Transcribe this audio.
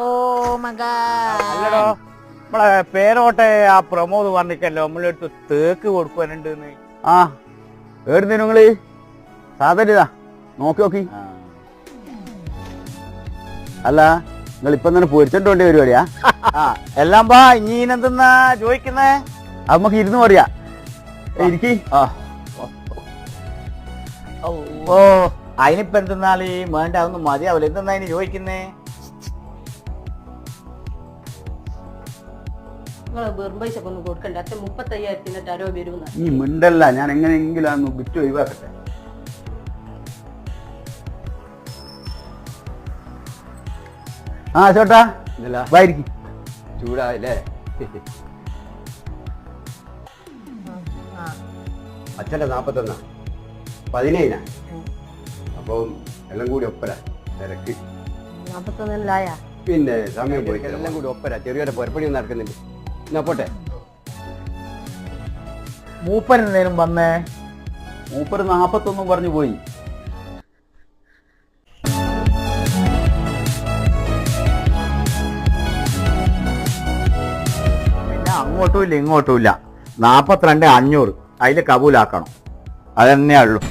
ഓ മകാ അല്ലടോ നമ്മളെ പേരോട്ടെ ആ പ്രമോദ് പറഞ്ഞിക്കല്ലോ നമ്മളെടുത്ത് തേക്ക് കൊടുക്കാനുണ്ട്. ആ ഏടുന്നു നിങ്ങള് സാധനതാ നോക്കി അല്ല നിങ്ങൾ ഇപ്പൊ തന്നെ പൊരിച്ചിട്ടോണ്ടി പരിപാടിയാ? എല്ലാം പാ ഇനിന്തെന്നാ ചോദിക്കുന്നേ? അത് നമുക്ക് ഇരുന്ന് പറയാ ഇരിക്കി. ഓ അതിനിപ്പോ എന്തെന്നാല് വേണ്ട അതൊന്നും മതിയാവില്ല. എന്തെന്നാ ഇനി ചോദിക്കുന്നേ? വെറും പൈസ ഒന്നും കൊടുക്കണ്ട. 35,000 ആരോ വരുന്ന ഈ മിണ്ടല്ല, ഞാൻ എങ്ങനെയെങ്കിലും അന്ന് വിറ്റ് ഒഴിവാക്കട്ടെ. ആ ചേട്ടാ വായിരിക്കും. ചൂടായില്ലേ? അച്ഛൻ്റെ 41 17 അപ്പം എല്ലാം കൂടി ഒപ്പര തിരക്ക്. 41 പിന്നെ സമയം പോയി എല്ലാം കൂടി ഒപ്പര ചെറിയൊരു പുറപ്പണിയും നടക്കുന്നുണ്ട്. എന്നാ പോട്ടെ. മൂപ്പൻ എന്തേലും വന്നേ? മൂപ്പര് 41 പറഞ്ഞു പോയി. പിന്നെ അങ്ങോട്ടും ഇല്ല ഇങ്ങോട്ടും ഇല്ല. 42,500 അതിൽ കബൂലാക്കണം. അതെന്നെ ഉള്ളൂ.